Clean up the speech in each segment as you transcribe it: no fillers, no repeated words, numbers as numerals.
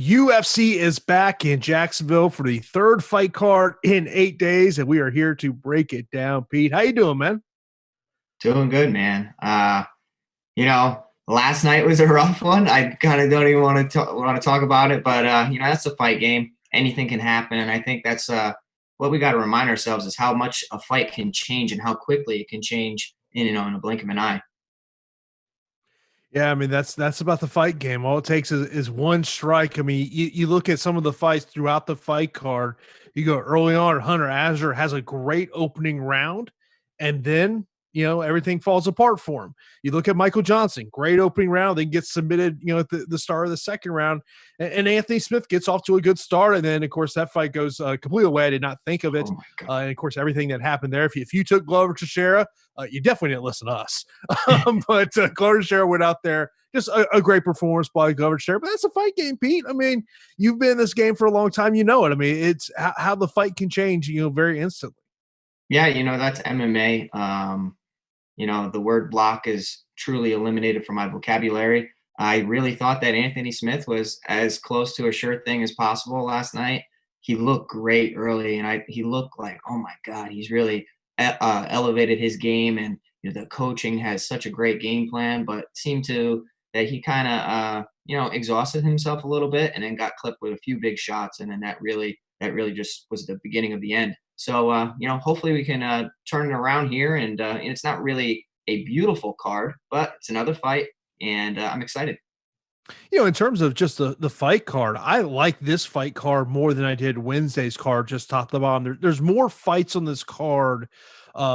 UFC is back in Jacksonville for the third fight card in 8 days, and we are here to break it down. Pete, how you doing, man? Doing good, man. Last night was a rough one. I kind of don't even want to talk about it, but that's a fight game. Anything can happen, and I think that's what we got to remind ourselves is how much a fight can change and how quickly it can change in a blink of an eye. Yeah, I mean that's about the fight game. All it takes is one strike. I mean, you look at some of the fights throughout the fight card. You go early on, Hunter Azure has a great opening round, and then everything falls apart for him. You look at Michael Johnson, great opening round, then gets submitted, at the start of the second round, and Anthony Smith gets off to a good start, and then of course that fight goes completely away. I did not think of it, Oh my God. and of course everything that happened there. If you took Glover Teixeira, you definitely didn't listen to us. But Glover Teixeira went out there, just a great performance by Glover Teixeira. But that's a fight game, Pete. I mean, you've been in this game for a long time. You know it. I mean, it's how the fight can change, very instantly. Yeah, that's MMA. The word block is truly eliminated from my vocabulary. I really thought that Anthony Smith was as close to a sure thing as possible last night. He looked great early, and he looked like, oh my God, he's really elevated his game, and the coaching has such a great game plan, but seemed to that he kind of exhausted himself a little bit, and then got clipped with a few big shots, and then that really just was the beginning of the end. So hopefully we can turn it around here, and it's not really a beautiful card, but it's another fight, and I'm excited. In terms of just the fight card, I like this fight card more than I did Wednesday's card, just top to bottom. There's more fights on this card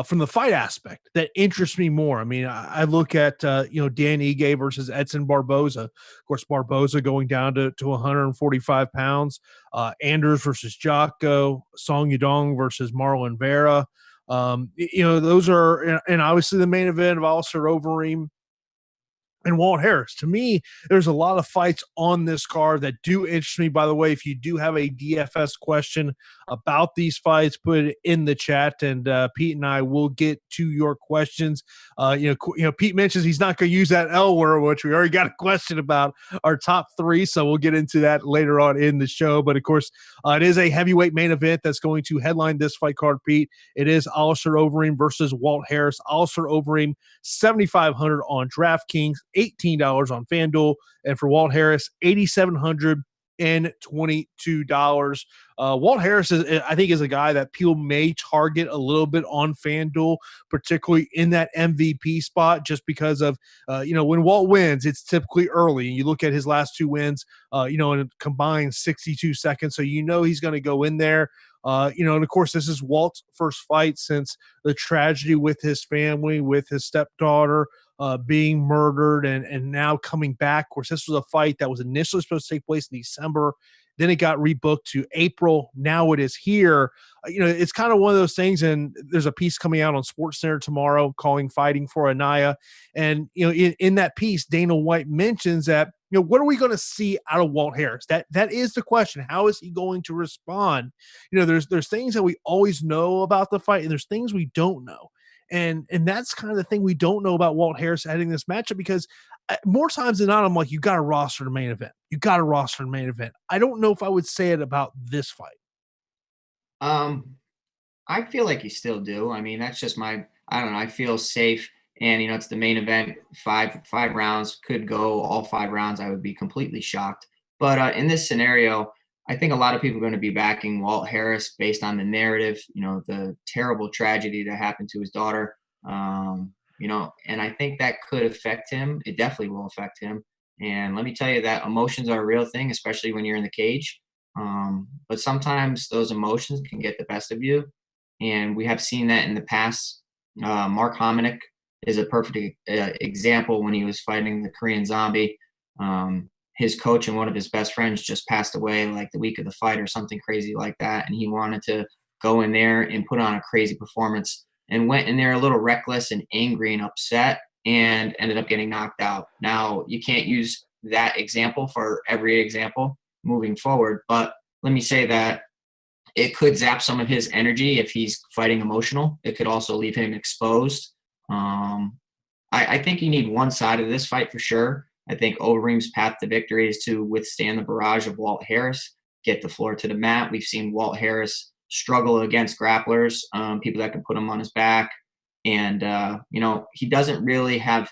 from the fight aspect that interests me more. I mean, I look at, Dan Ige versus Edson Barboza. Of course, Barboza going down to 145 pounds. Anders versus Jocko. Song Yadong versus Marlon Vera. Those are, and obviously the main event of Alistair Overeem and Walt Harris. To me, there's a lot of fights on this card that do interest me. By the way, if you do have a DFS question about these fights, put it in the chat, and Pete and I will get to your questions. Pete mentions he's not going to use that L word, which we already got a question about our top three, so we'll get into that later on in the show. But of course, it is a heavyweight main event that's going to headline this fight card, Pete. It is Alistair Overeem versus Walt Harris. Alistair Overeem, 7,500 on DraftKings, $18 on FanDuel, and for Walt Harris, $8,722. Walt Harris I think, is a guy that people may target a little bit on FanDuel, particularly in that MVP spot, just because of when Walt wins, it's typically early. And you look at his last two wins, in a combined 62 seconds, so he's going to go in there. And of course, this is Walt's first fight since the tragedy with his family, with his stepdaughter being murdered, and now coming back. Of course, this was a fight that was initially supposed to take place in December. Then it got rebooked to April. Now it is here. It's kind of one of those things, and there's a piece coming out on SportsCenter tomorrow calling Fighting for Anaya. And, in that piece, Dana White mentions that, what are we going to see out of Walt Harris? That is the question. How is he going to respond? There's things that we always know about the fight, and there's things we don't know. And that's kind of the thing we don't know about Walt Harris heading this matchup, because more times than not, I'm like, you got to roster the main event. You got to roster the main event. I don't know if I would say it about this fight. I feel like you still do. I mean, that's just I don't know. I feel safe, and it's the main event. Five rounds, could go all 5 rounds. I would be completely shocked. But in this scenario, I think a lot of people are going to be backing Walt Harris based on the narrative, the terrible tragedy that happened to his daughter. And I think that could affect him. It definitely will affect him. And let me tell you that emotions are a real thing, especially when you're in the cage. But sometimes those emotions can get the best of you. And we have seen that in the past. Mark Hominick is a perfect example when he was fighting the Korean Zombie. His coach and one of his best friends just passed away like the week of the fight or something crazy like that. And he wanted to go in there and put on a crazy performance, and went in there a little reckless and angry and upset, and ended up getting knocked out. Now, you can't use that example for every example moving forward, but let me say that it could zap some of his energy if he's fighting emotional. It could also leave him exposed. I think you need one side of this fight for sure. I think Overeem's path to victory is to withstand the barrage of Walt Harris, get the floor to the mat. We've seen Walt Harris struggle against grapplers, people that can put him on his back. And, he doesn't really have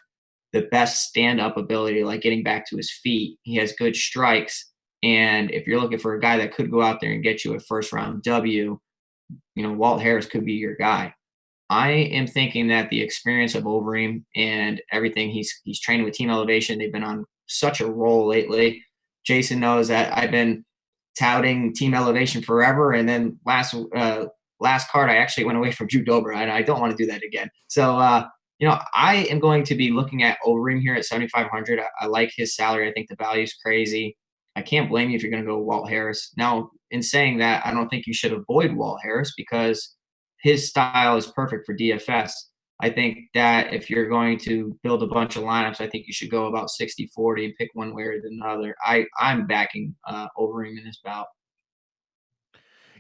the best stand-up ability, like getting back to his feet. He has good strikes. And if you're looking for a guy that could go out there and get you a first-round W, Walt Harris could be your guy. I am thinking that the experience of Overeem and everything, he's training with Team Elevation. They've been on such a roll lately. Jason knows that I've been touting Team Elevation forever, and then last card I actually went away from Drew Dober, and I don't want to do that again. So I am going to be looking at Overeem here at 7,500. I like his salary. I think the value is crazy. I can't blame you if you're going to go Walt Harris. Now, in saying that, I don't think you should avoid Walt Harris because his style is perfect for DFS. I think that if you're going to build a bunch of lineups, I think you should go about 60-40 and pick one way or the other. I'm backing Overeem in this bout.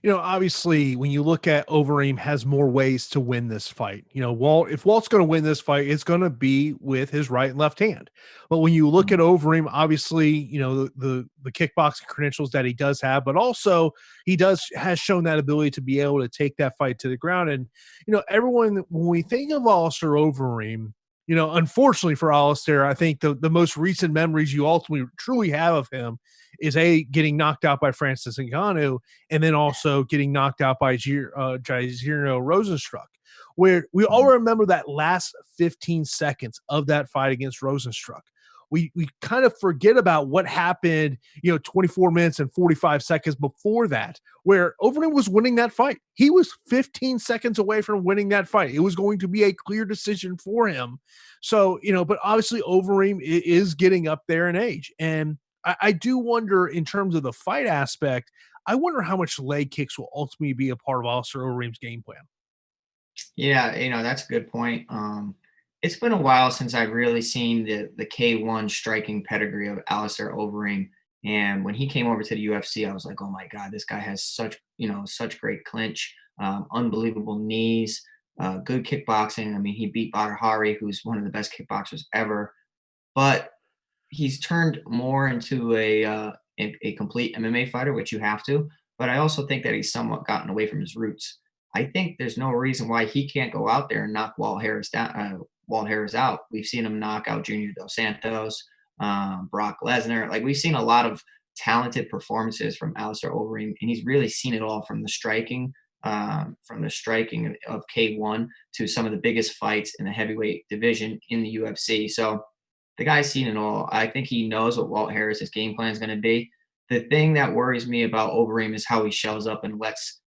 Obviously, when you look at Overeem has more ways to win this fight. If Walt's going to win this fight, it's going to be with his right and left hand. But when you look at Overeem, obviously, the kickboxing credentials that he does have, but also has shown that ability to be able to take that fight to the ground. And, everyone, when we think of Alistair Overeem, unfortunately for Alistair, I think the most recent memories you ultimately truly have of him is getting knocked out by Francis Ngannou, and then also getting knocked out by Jairzinho Rozenstruik, where we all remember that last 15 seconds of that fight against Rozenstruik. We kind of forget about what happened, 24 minutes and 45 seconds before that, where Overeem was winning that fight. He was 15 seconds away from winning that fight. It was going to be a clear decision for him. So, but obviously Overeem is getting up there in age. And I do wonder, in terms of the fight aspect, I wonder how much leg kicks will ultimately be a part of Alistair Overeem's game plan. Yeah, that's a good point. It's been a while since I've really seen the K1 striking pedigree of Alistair Overeem. And when he came over to the UFC, I was like, oh my God, this guy has such great clinch, unbelievable knees, good kickboxing. I mean, he beat Badr Hari, who's one of the best kickboxers ever. But he's turned more into a complete MMA fighter, which you have to. But I also think that he's somewhat gotten away from his roots. I think there's no reason why he can't go out there and knock Walt Harris out. We've seen him knock out Junior Dos Santos, Brock Lesnar. Like, we've seen a lot of talented performances from Alistair Overeem, and he's really seen it all from the striking of K1 to some of the biggest fights in the heavyweight division in the UFC. So the guy's seen it all. I think he knows what Walt Harris's game plan is going to be. The thing that worries me about Overeem is how he shells up and lets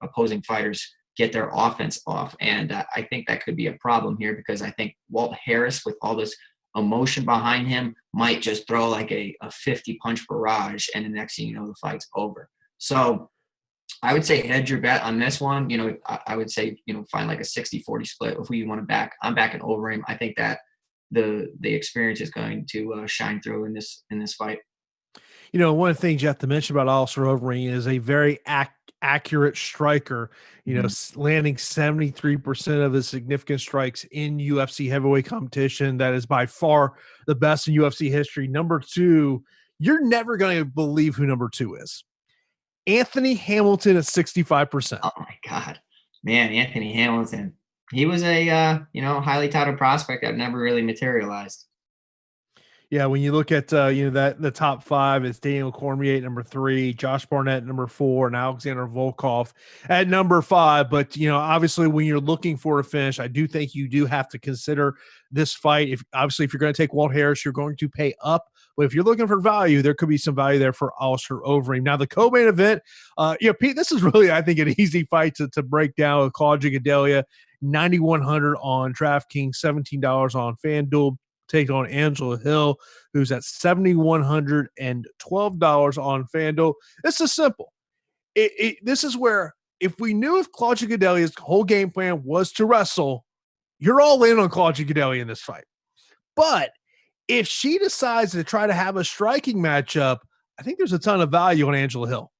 opposing fighters get their offense off. And I think that could be a problem here, because I think Walt Harris, with all this emotion behind him, might just throw like a 50-punch barrage, and the next thing you know, the fight's over. So I would say hedge your bet on this one. I would say, find like a 60-40 split. If you want to back, I'm backing Overeem. I think that the experience is going to shine through in this fight. One of the things you have to mention about Alistair Overeem is a very accurate striker, landing 73% of his significant strikes in UFC heavyweight competition. That is by far the best in UFC history. Number two, you're never going to believe who number two is. Anthony Hamilton at 65%. Oh my God, man. Anthony Hamilton. He was a, highly touted prospect that never really materialized. Yeah, when you look at that the top five, it's Daniel Cormier at number 3, Josh Barnett at number 4, and Alexander Volkov at number 5. But obviously, when you're looking for a finish, I do think you do have to consider this fight. If you're going to take Walt Harris, you're going to pay up. But if you're looking for value, there could be some value there for Alistair Overeem. Now, the co-main event, Pete, this is really, I think, an easy fight to break down with Claudia Gadelha, $9,100 on DraftKings, $17 on FanDuel. Take on Angela Hill, who's at $7,112 on FanDuel. This is simple. This is where, if we knew if Claudia Gadelha's whole game plan was to wrestle, you're all in on Claudia Gadelha in this fight. But if she decides to try to have a striking matchup, I think there's a ton of value on Angela Hill.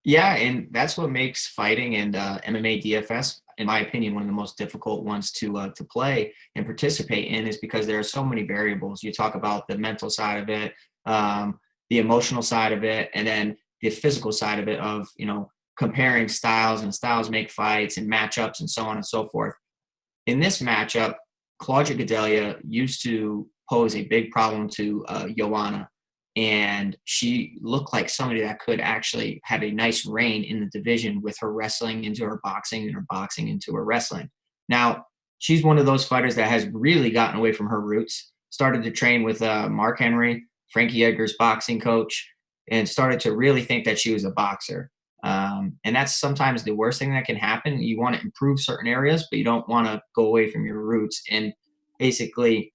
Yeah, and that's what makes fighting and MMA DFS in my opinion, one of the most difficult ones to play and participate in, is because there are so many variables. You talk about the mental side of it, the emotional side of it, and then the physical side of it of, comparing styles, and styles make fights and matchups and so on and so forth. In this matchup, Claudia Gadelha used to pose a big problem to Joanna, and she looked like somebody that could actually have a nice reign in the division with her wrestling into her boxing and her boxing into her wrestling. Now, she's one of those fighters that has really gotten away from her roots, started to train with Mark Henry, Frankie Edgar's boxing coach, and started to really think that she was a boxer. And that's sometimes the worst thing that can happen. You want to improve certain areas, but you don't want to go away from your roots and basically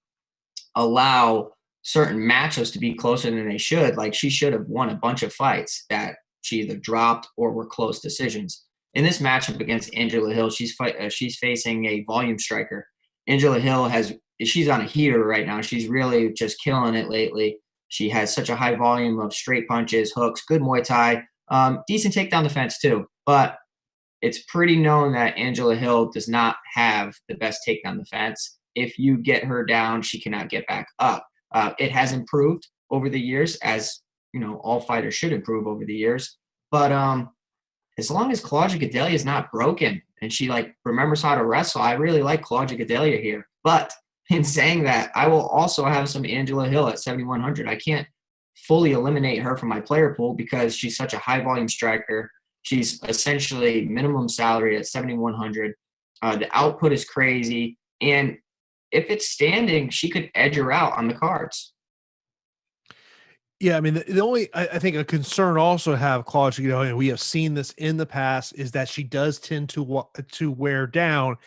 allow certain matchups to be closer than they should. Like, she should have won a bunch of fights that she either dropped or were close decisions. In this matchup against Angela Hill, she's facing a volume striker. Angela Hill she's on a heater right now. She's really just killing it lately. She has such a high volume of straight punches, hooks, good Muay Thai, decent takedown defense too. But it's pretty known that Angela Hill does not have the best takedown defense. If you get her down, she cannot get back up. It has improved over the years, as all fighters should improve over the years. But as long as Claudia Gadelha is not broken and she remembers how to wrestle, I really like Claudia Gadelha here. But in saying that, I will also have some Angela Hill at 7,100. I can't fully eliminate her from my player pool because she's such a high volume striker. She's essentially minimum salary at 7,100. The output is crazy. And if it's standing, she could edge her out on the cards. Yeah, I mean, the only I think a concern also have Claudia, and we have seen this in the past, is that she does tend to wear down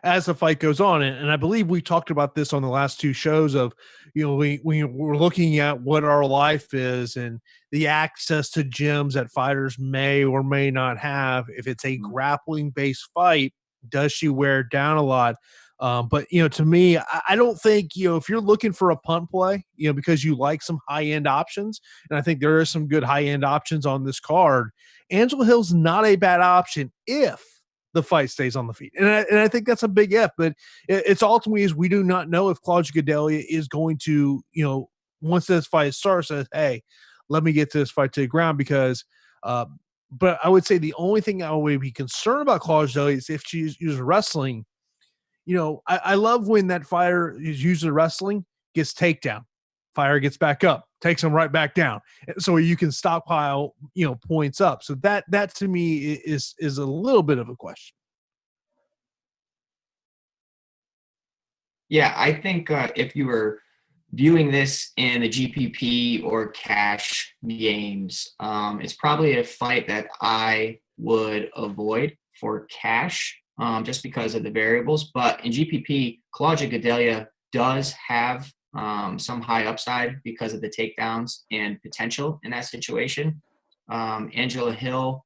as the fight goes on, and I believe we talked about this on the last two shows of, we're looking at what our life is and the access to gyms that fighters may or may not have. If it's a grappling based fight, does she wear down a lot? But to me, I don't think, if you're looking for a punt play, because you like some high end options, and I think there are some good high end options on this card, Angela Hill's not a bad option if the fight stays on the feet. And I think that's a big if, but it's ultimately is we do not know if Claudia Gadelha is going to, once this fight starts, says, hey, let me get this fight to the ground, because but I would say the only thing I would be concerned about Claudia Gadelha is if she's wrestling. I love when that fighter is using wrestling, gets takedown, fire gets back up, takes them right back down, so you can stockpile, points up. So that to me is a little bit of a question. Yeah, I think if you were viewing this in the GPP or cash games, it's probably a fight that I would avoid for cash. Just because of the variables. But in GPP, Claudia Gadelha does have some high upside because of the takedowns and potential in that situation. Angela Hill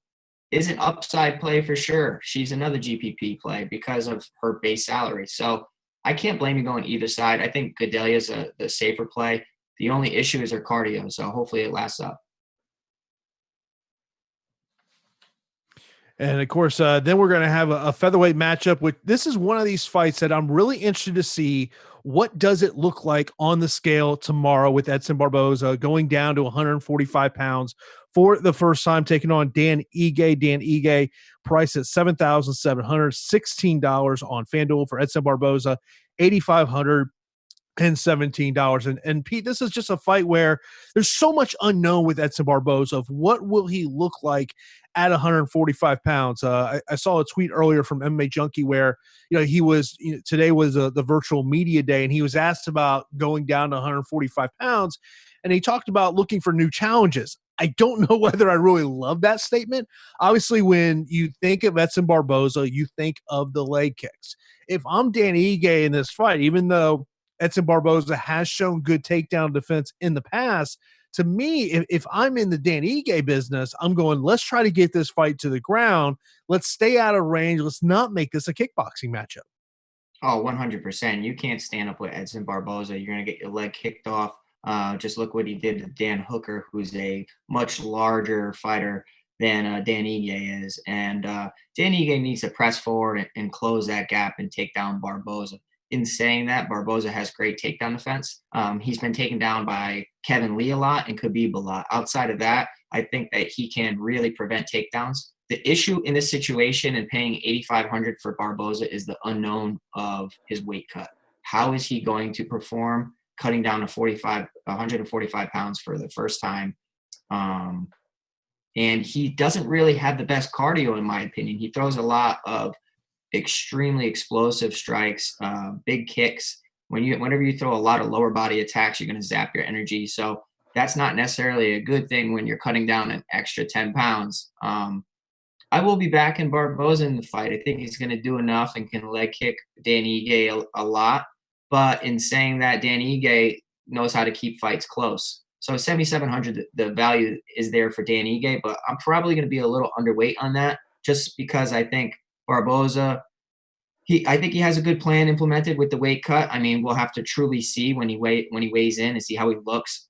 is an upside play for sure. She's another GPP play because of her base salary. So I can't blame you going either side. I think Gadelha is the safer play. The only issue is her cardio. So hopefully it lasts up. And of course, then we're going to have a featherweight matchup. Which this is one of these fights that I'm really interested to see. What does it look like on the scale tomorrow with Edson Barboza going down to 145 pounds for the first time, taking on Dan Ige. Dan Ige priced at $7,716 on FanDuel for Edson Barboza, $8,500. And $17. And Pete, this is just a fight where there's so much unknown with Edson Barboza of what will he look like at 145 pounds. I saw a tweet earlier from MMA Junkie where, he was, today was the virtual media day, and he was asked about going down to 145 pounds. And he talked about looking for new challenges. I don't know whether I really love that statement. Obviously, when you think of Edson Barboza, you think of the leg kicks. If I'm Dan Ige in this fight, even though Edson Barboza has shown good takedown defense in the past, to me, if I'm in the Dan Ige business, I'm going, let's try to get this fight to the ground. Let's stay out of range. Let's not make this a kickboxing matchup. Oh, 100%. You can't stand up with Edson Barboza. You're going to get your leg kicked off. Just look what he did to Dan Hooker, who's a much larger fighter than Dan Ige is. And Dan Ige needs to press forward and close that gap and take down Barboza. In saying that, Barboza has great takedown defense. He's been taken down by Kevin Lee a lot and Khabib a lot. Outside of that, I think that he can really prevent takedowns. The issue in this situation and paying $8,500 for Barboza is the unknown of his weight cut. How is he going to perform cutting down to 145 pounds for the first time? And he doesn't really have the best cardio, in my opinion. He throws a lot of extremely explosive strikes, big kicks. Whenever you throw a lot of lower body attacks, you're going to zap your energy. So that's not necessarily a good thing when you're cutting down an extra 10 pounds. I will be backing Barboza in the fight. I think he's going to do enough and can leg kick Dan Ige a lot. But in saying that, Dan Ige knows how to keep fights close. So 7,700, the value is there for Dan Ige, but I'm probably going to be a little underweight on that just because I think Barboza, I think he has a good plan implemented with the weight cut. I mean, we'll have to truly see when he weighs in and see how he looks.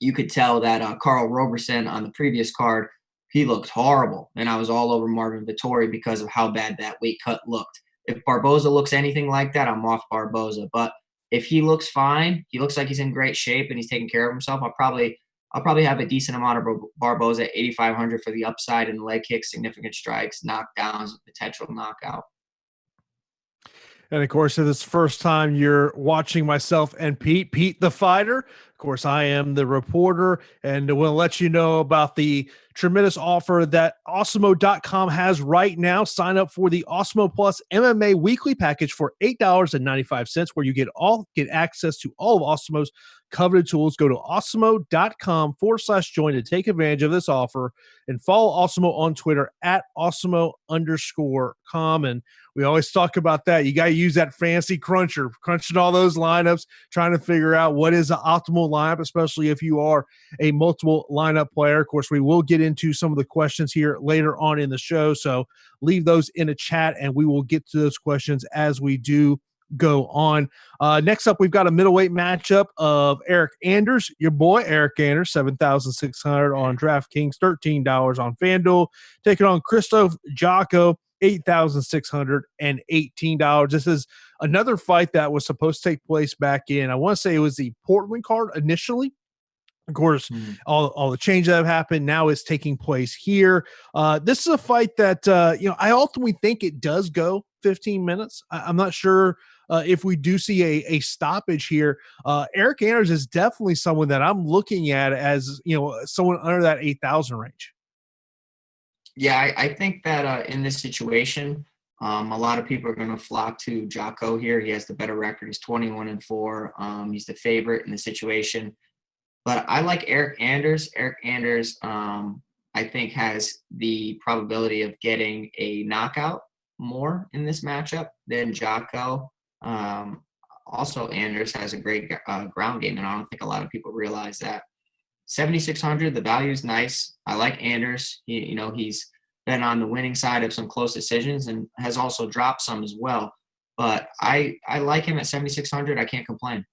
You could tell that Carl Roberson on the previous card, he looked horrible, and I was all over Marvin Vettori because of how bad that weight cut looked. If Barboza looks anything like that, I'm off Barboza. But if he looks fine, he looks like he's in great shape and he's taking care of himself, I'll probably have a decent amount of Barboza at 8,500 for the upside and leg kicks, significant strikes, knockdowns, potential knockout. And of course, if it's the first time you're watching myself and Pete the fighter, of course, I am the reporter, and we'll let you know about the tremendous offer that Awesemo.com has right now. Sign up for the Awesemo Plus MMA weekly package for $8.95, where you get access to all of Awesemo's coveted tools. Go to Awesemo.com/join to take advantage of this offer, and follow Awesemo on Twitter at Awesemo_com. And we always talk about that. You got to use that fancy crunching all those lineups, trying to figure out what is the optimal lineup, especially if you are a multiple lineup player. Of course, we will get into some of the questions here later on in the show, so leave those in a chat and we will get to those questions as we do go on. Next up, we've got a middleweight matchup of Eric Anders, your boy Eric Anders, 7,600 on DraftKings, $13 on FanDuel, taking on Christoph Jocko, $8,618. This is another fight that was supposed to take place back in, I want to say it was the Portland card initially. Of course, all the change that have happened now is taking place here. This is a fight that, I ultimately think it does go 15 minutes. I'm not sure if we do see a stoppage here. Eric Anders is definitely someone that I'm looking at as, someone under that 8,000 range. Yeah, I think that in this situation, a lot of people are going to flock to Jocko here. He has the better record. He's 21-4. He's the favorite in the situation. But I like Eric Anders. Eric Anders, I think, has the probability of getting a knockout more in this matchup than Jocko. Also, Anders has a great ground game, and I don't think a lot of people realize that. 7,600, the value is nice. I like Anders. He's been on the winning side of some close decisions and has also dropped some as well. But I like him at 7,600. I can't complain.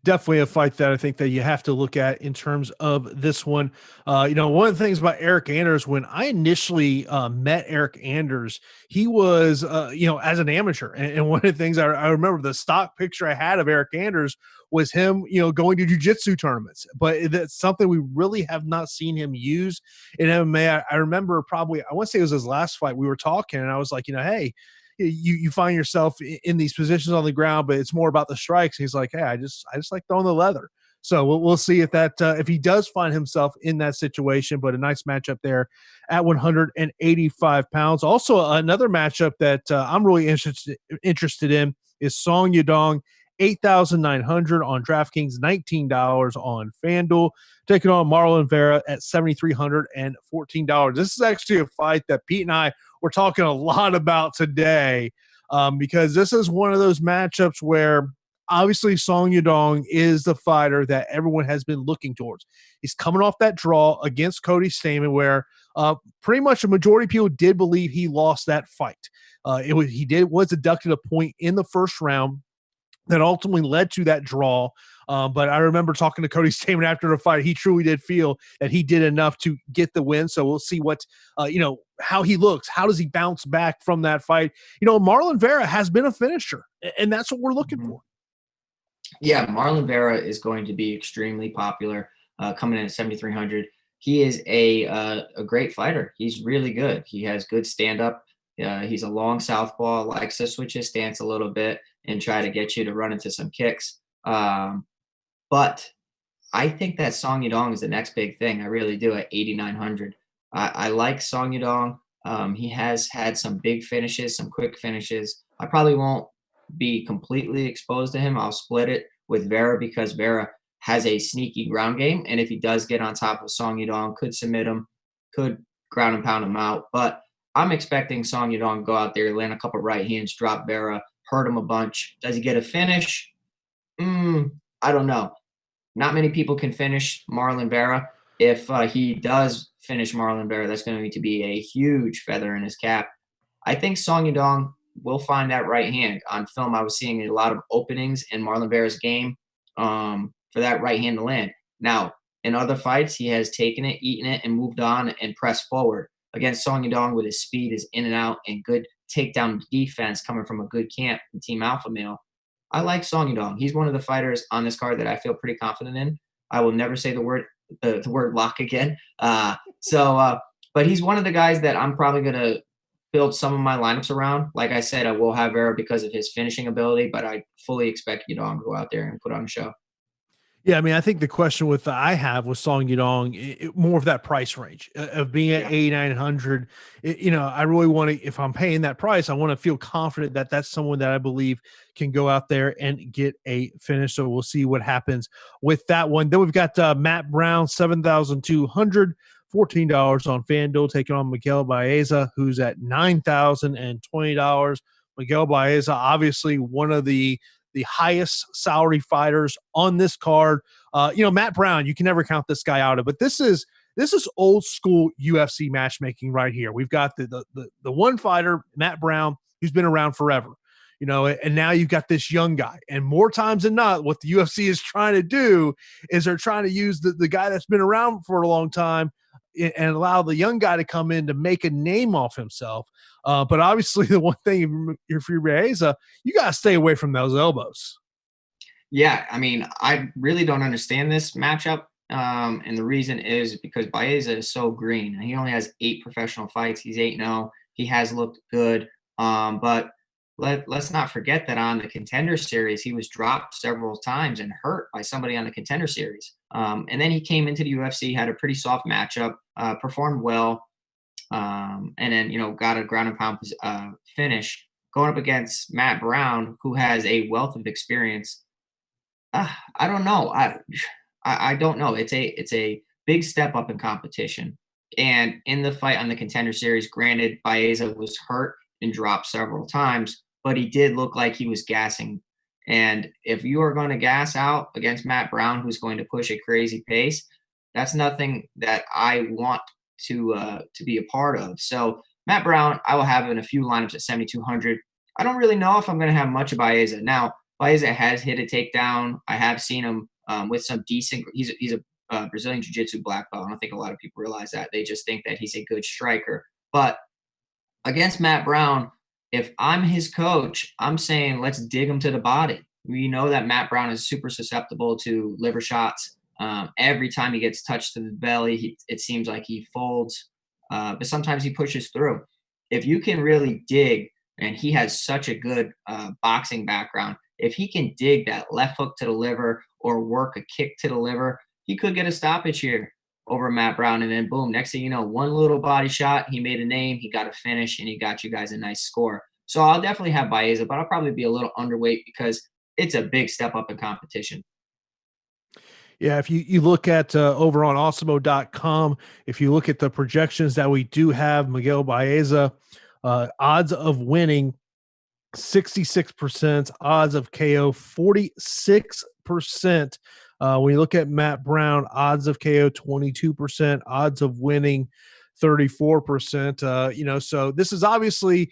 Definitely a fight that I think that you have to look at in terms of this one. One of the things about Eric Anders, when I initially met Eric Anders, he was, as an amateur. And one of the things I remember, the stock picture I had of Eric Anders was him, going to jiu-jitsu tournaments. But that's something we really have not seen him use in MMA. I remember I want to say it was his last fight, we were talking, and I was like, hey, you find yourself in these positions on the ground, but it's more about the strikes. He's like, hey, I just like throwing the leather. So we'll see if he does find himself in that situation. But a nice matchup there at 185 pounds. Also, another matchup that I'm really interested in is Song Yadong, 8,900 on DraftKings, $19 on FanDuel, taking on Marlon Vera at $7,314. This is actually a fight that Pete and I were talking a lot about today, because this is one of those matchups where obviously Song Yadong is the fighter that everyone has been looking towards. He's coming off that draw against Cody Stamann, where pretty much a majority of people did believe he lost that fight. He was deducted a point in the first round. that ultimately led to that draw. But I remember talking to Cody Stamann after the fight. He truly did feel that he did enough to get the win. So we'll see what, how he looks. How does he bounce back from that fight? Marlon Vera has been a finisher, and that's what we're looking for. Yeah, Marlon Vera is going to be extremely popular coming in at 7,300. He is a great fighter. He's really good. He has good stand-up. He's a long southpaw, likes to switch his stance a little bit and try to get you to run into some kicks. But I think that Song Yadong is the next big thing. I really do at 8,900. I like Song Yadong. He has had some big finishes, some quick finishes. I probably won't be completely exposed to him. I'll split it with Vera because Vera has a sneaky ground game. And if he does get on top of Song Yadong, could submit him, could ground and pound him out. But I'm expecting Song Yadong to go out there, land a couple right hands, drop Vera, hurt him a bunch. Does he get a finish? I don't know. Not many people can finish Marlon Vera. If he does finish Marlon Vera, that's going to be a huge feather in his cap. I think Song Yadong will find that right hand. On film, I was seeing a lot of openings in Marlon Vera's game for that right hand to land. Now, in other fights, he has taken it, eaten it, and moved on and pressed forward. Against Song Yadong with his speed, his in and out, and good takedown defense coming from a good camp and Team Alpha Male. I like Song Yadong. He's one of the fighters on this card that I feel pretty confident in. I will never say the word lock again. But he's one of the guys that I'm probably going to build some of my lineups around. Like I said, I will have Vera because of his finishing ability, but I fully expect Yadong to go out there and put on a show. Yeah, I mean, I think the question I have with Song Yadong, more of that price range of being at 8,900. I really want to, if I'm paying that price, I want to feel confident that that's someone that I believe can go out there and get a finish. So we'll see what happens with that one. Then we've got Matt Brown, 7,200. $14 on FanDuel, taking on Miguel Baeza, who's at $9,020. Miguel Baeza, obviously one of the highest salary fighters on this card. Matt Brown, you can never count this guy out of, but this is old school UFC matchmaking right here. We've got the one fighter, Matt Brown, who's been around forever, and now you've got this young guy. And more times than not, what the UFC is trying to do is they're trying to use the guy that's been around for a long time and allow the young guy to come in to make a name off himself. But obviously the one thing, if you're Baeza, you got to stay away from those elbows. Yeah, I mean, I really don't understand this matchup. And the reason is because Baeza is so green. He only has 8 professional fights. He's 8-0. He has looked good. But let's not forget that on the Contender Series, he was dropped several times and hurt by somebody on the Contender Series. And then he came into the UFC, had a pretty soft matchup, performed well, and then, got a ground and pound finish going up against Matt Brown, who has a wealth of experience. I don't know. I don't know. It's a big step up in competition. And in the fight on the Contender Series, granted, Baeza was hurt and dropped several times, but he did look like he was gassing. And if you are going to gas out against Matt Brown, who's going to push a crazy pace, that's nothing that I want to be a part of. So Matt Brown, I will have in a few lineups at 7,200. I don't really know if I'm going to have much of Baeza. Now, Baeza has hit a takedown. I have seen him with some decent – he's a Brazilian Jiu-Jitsu black belt. I don't think a lot of people realize that. They just think that he's a good striker. But against Matt Brown, if I'm his coach, I'm saying let's dig him to the body. We know that Matt Brown is super susceptible to liver shots. Every time he gets touched to the belly, it seems like he folds. But sometimes he pushes through. If you can really dig, and he has such a good boxing background, if he can dig that left hook to the liver or work a kick to the liver, he could get a stoppage here over Matt Brown. And then boom, next thing you know, one little body shot, he made a name, he got a finish, and he got you guys a nice score. So I'll definitely have Baeza, but I'll probably be a little underweight because it's a big step up in competition. Yeah, if you look at over on Awesemo.com, if you look at the projections that we do have, Miguel Baeza, odds of winning 66%, odds of KO 46%. When you look at Matt Brown, odds of KO 22%, odds of winning 34%. So this is obviously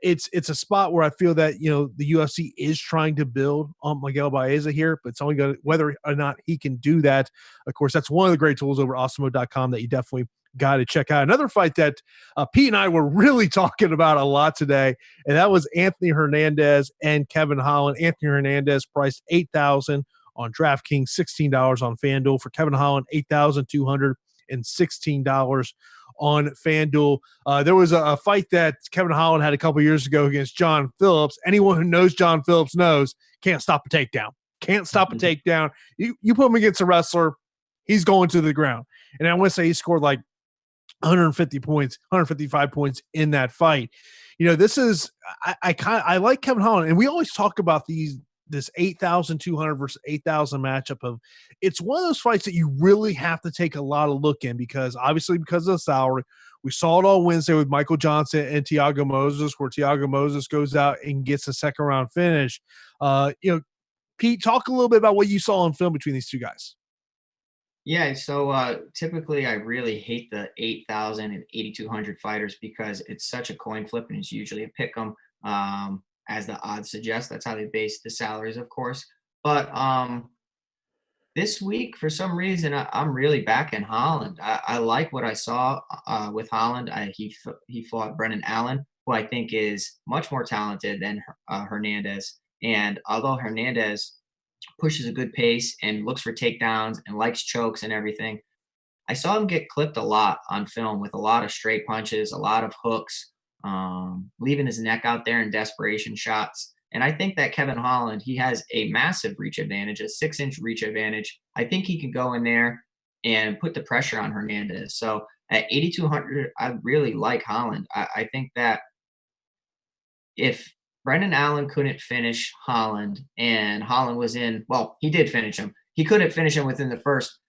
it's a spot where I feel that the UFC is trying to build on Miguel Baeza here, but it's only going to whether or not he can do that. Of course, that's one of the great tools over Osmo.com that you definitely got to check out. Another fight that Pete and I were really talking about a lot today, and that was Anthony Hernandez and Kevin Holland. Anthony Hernandez priced $8,000 on DraftKings, $16 on FanDuel. For Kevin Holland, $8,216 on FanDuel. There was a fight that Kevin Holland had a couple years ago against John Phillips. Anyone who knows John Phillips knows can't stop a takedown. Can't stop a takedown. You put him against a wrestler, he's going to the ground. And I want to say he scored like 150 points, 155 points in that fight. This is I like Kevin Holland, and we always talk about this 8,200 versus 8,000 matchup of it's one of those fights that you really have to take a lot of look in because obviously because of the salary. We saw it all Wednesday with Michael Johnson and Thiago Moses, where Thiago Moses goes out and gets a second round finish. Pete, talk a little bit about what you saw on film between these two guys. Yeah, so typically I really hate the 8,000 and 8,200 fighters because it's such a coin flip and it's usually a pick 'em, as the odds suggest. That's how they base the salaries, of course. But this week, for some reason, I'm really back in Holland. I like what I saw with Holland. He fought Brendan Allen, who I think is much more talented than Hernandez. And although Hernandez pushes a good pace and looks for takedowns and likes chokes and everything, I saw him get clipped a lot on film with a lot of straight punches, a lot of hooks, leaving his neck out there in desperation shots. And I think that Kevin Holland, he has a massive reach advantage, a 6-inch reach advantage. I think he can go in there and put the pressure on Hernandez. So at 8,200, I really like Holland. I think that if Brendan Allen couldn't finish Holland and Holland was he did finish him. He couldn't finish him within the first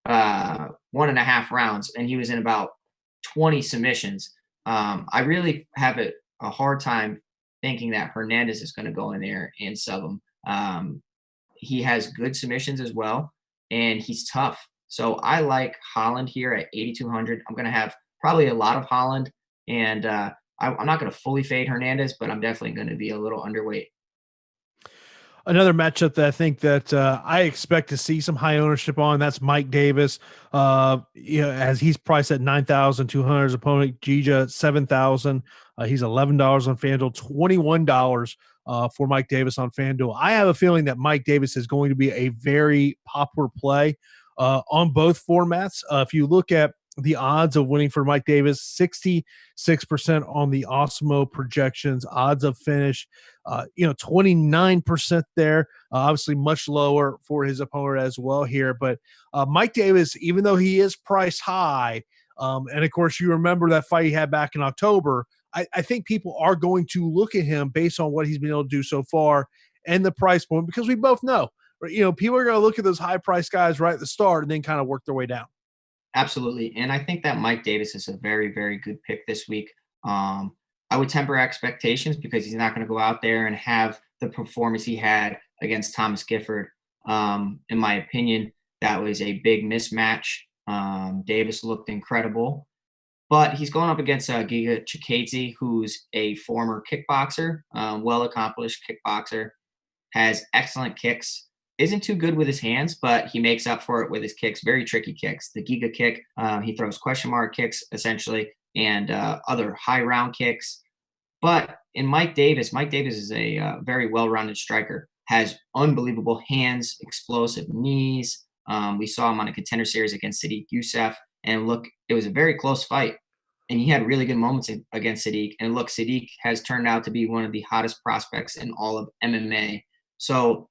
1.5 rounds, and he was in about 20 submissions. I really have a hard time thinking that Hernandez is going to go in there and sub him. He has good submissions as well, and he's tough. So I like Holland here at 8,200. I'm going to have probably a lot of Holland, and I'm not going to fully fade Hernandez, but I'm definitely going to be a little underweight. Another matchup that I think that I expect to see some high ownership on, that's Mike Davis. As he's priced at 9,200, his opponent Gija 7,000. He's $11 on FanDuel, $21 for Mike Davis on FanDuel. I have a feeling that Mike Davis is going to be a very popular play on both formats. If you look at the odds of winning for Mike Davis, 66% on the Osmo projections, odds of finish, 29% there, obviously much lower for his opponent as well here. But Mike Davis, even though he is priced high, and of course you remember that fight he had back in October, I think people are going to look at him based on what he's been able to do so far and the price point, because we both know, people are going to look at those high price guys right at the start and then kind of work their way down. Absolutely. And I think that Mike Davis is a very, very good pick this week. I would temper expectations because he's not going to go out there and have the performance he had against Thomas Gifford. In my opinion, that was a big mismatch. Davis looked incredible, but he's going up against Giga Chikadze, who's a former kickboxer, well-accomplished kickboxer, has excellent kicks. Isn't too good with his hands, but he makes up for it with his kicks, very tricky kicks. The Giga kick, he throws question mark kicks, essentially, and other high round kicks. But in Mike Davis is a very well-rounded striker, has unbelievable hands, explosive knees. We saw him on a Contender Series against Sadiq Youssef, and look, it was a very close fight, and he had really good moments against Sadiq. And look, Sadiq has turned out to be one of the hottest prospects in all of MMA. So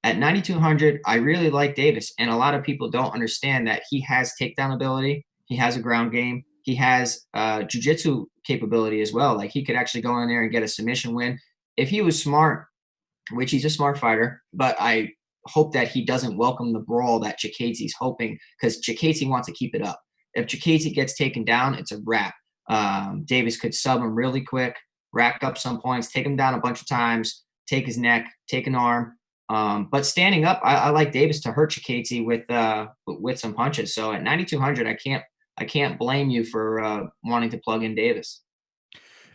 at 9,200, I really like Davis, and a lot of people don't understand that he has takedown ability. He has a ground game. He has jiu-jitsu capability as well. Like, he could actually go in there and get a submission win. If he was smart, which he's a smart fighter, but I hope that he doesn't welcome the brawl that Chikadze's hoping, because Chikadze wants to keep it up. If Chikadze gets taken down, it's a wrap. Davis could sub him really quick, rack up some points, take him down a bunch of times, take his neck, take an arm. But standing up, I like Davis to hurt Chikadze with some punches. So at 9,200, I can't blame you for wanting to plug in Davis.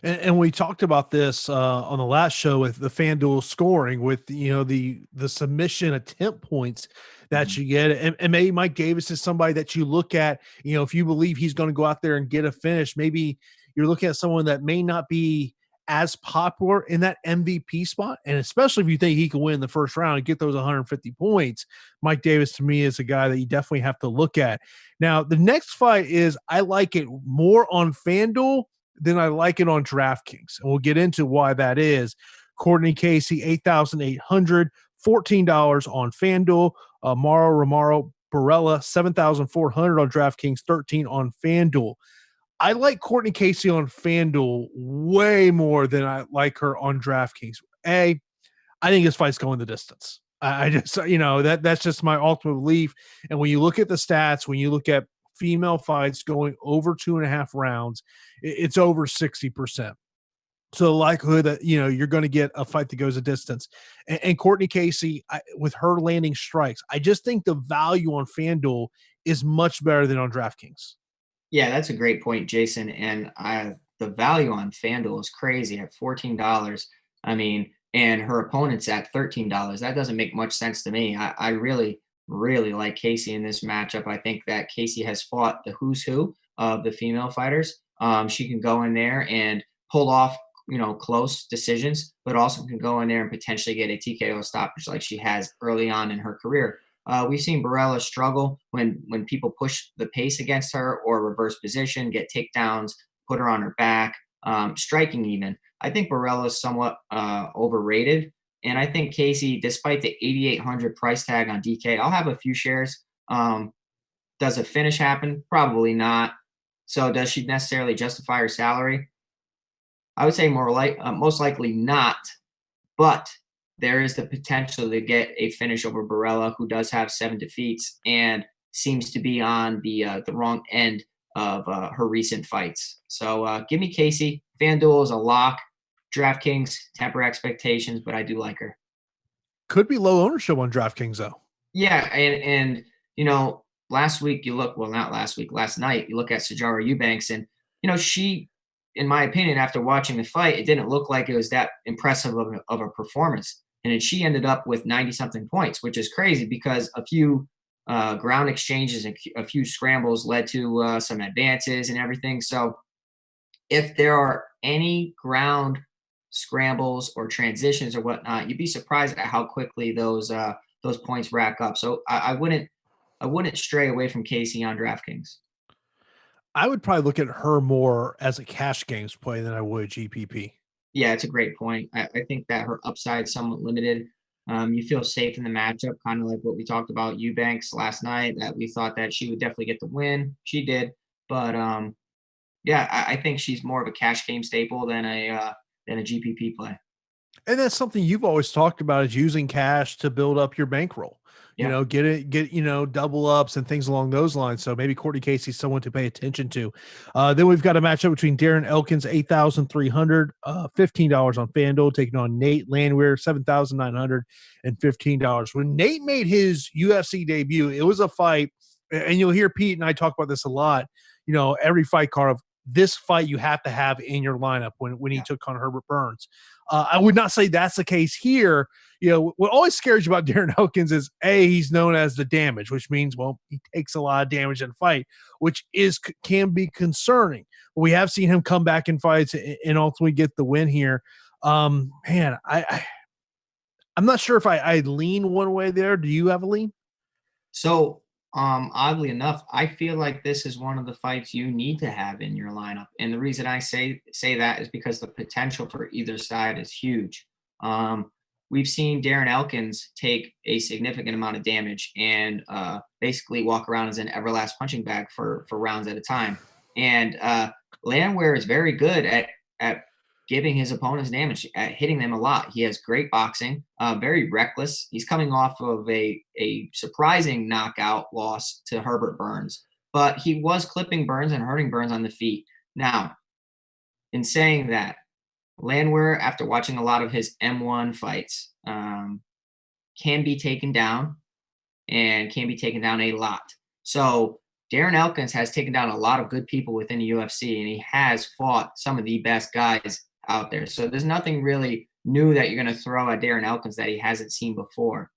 And we talked about this on the last show with the FanDuel scoring, with the submission attempt points that you get, and maybe Mike Davis is somebody that you look at. If you believe he's going to go out there and get a finish, maybe you're looking at someone that may not be as popular in that MVP spot, and especially if you think he can win the first round and get those 150 points. Mike Davis to me is a guy that you definitely have to look at. Now, the next fight is I like it more on FanDuel than I like it on DraftKings. And we'll get into why that is. Courtney Casey, 8,800, $14 on FanDuel. Mauro Romero Borella, 7,400 on DraftKings, 13 on FanDuel. I like Courtney Casey on FanDuel way more than I like her on DraftKings. I think this fight's going the distance. I just, that's just my ultimate belief. And when you look at the stats, when you look at female fights going over 2.5 rounds, it's over 60%. So the likelihood that, you're going to get a fight that goes a distance. And Courtney Casey, with her landing strikes, I just think the value on FanDuel is much better than on DraftKings. Yeah, that's a great point, Jason. And the value on FanDuel is crazy at $14. I mean, and her opponent's at $13. That doesn't make much sense to me. I really like Casey in this matchup. I think that Casey has fought the who's who of the female fighters. She can go in there and pull off, close decisions, but also can go in there and potentially get a TKO stoppage like she has early on in her career. We've seen Borella struggle when people push the pace against her or reverse position, get takedowns, put her on her back, striking even. I think Borella is somewhat overrated. And I think Casey, despite the 8,800 price tag on DK, I'll have a few shares. Does a finish happen? Probably not. So does she necessarily justify her salary? I would say most likely not. But there is the potential to get a finish over Borella, who does have 7 defeats and seems to be on the wrong end of her recent fights. So give me Casey. FanDuel is a lock. DraftKings, temper expectations, but I do like her. Could be low ownership on DraftKings, though. Yeah, and last week last night, you look at Sijara Eubanks, and she, in my opinion, after watching the fight, it didn't look like it was that impressive of a performance. And then she ended up with 90-something points, which is crazy because a few ground exchanges and a few scrambles led to some advances and everything. So if there are any ground scrambles or transitions or whatnot, you'd be surprised at how quickly those points rack up. So I wouldn't stray away from Casey on DraftKings. I would probably look at her more as a cash games play than I would GPP. Yeah, it's a great point. I think that her upside is somewhat limited. You feel safe in the matchup, kind of like what we talked about Eubanks last night, that we thought that she would definitely get the win. She did. But yeah, I think she's more of a cash game staple than a GPP play. And that's something you've always talked about, is using cash to build up your bankroll. Yeah. Get double ups and things along those lines. So maybe Courtney Casey is someone to pay attention to. Then we've got a matchup between Darren Elkins, 8,300, $15 on FanDuel, taking on Nate Landwehr, $7,915. When Nate made his UFC debut, it was a fight, and you'll hear Pete and I talk about this a lot. Every fight card of this fight you have to have in your lineup when he took on Herbert Burns. I would not say that's the case here. What always scares you about Darren Elkins is he's known as the damage, which means, well, he takes a lot of damage in a fight, which can be concerning. We have seen him come back in fights and ultimately get the win here. I'm not sure if I lean one way there. Do you have a lean? So oddly enough, I feel like this is one of the fights you need to have in your lineup. And the reason I say that is because the potential for either side is huge. We've seen Darren Elkins take a significant amount of damage and basically walk around as an everlast punching bag for rounds at a time. And Landwehr is very good at giving his opponents damage, at hitting them a lot. He has great boxing, very reckless. He's coming off of a surprising knockout loss to Herbert Burns, but he was clipping Burns and hurting Burns on the feet. Now, in saying that, Landwehr, after watching a lot of his M1 fights, can be taken down, and can be taken down a lot. So Darren Elkins has taken down a lot of good people within the UFC, and he has fought some of the best guys out there. So there's nothing really new that you're going to throw at Darren Elkins that he hasn't seen before.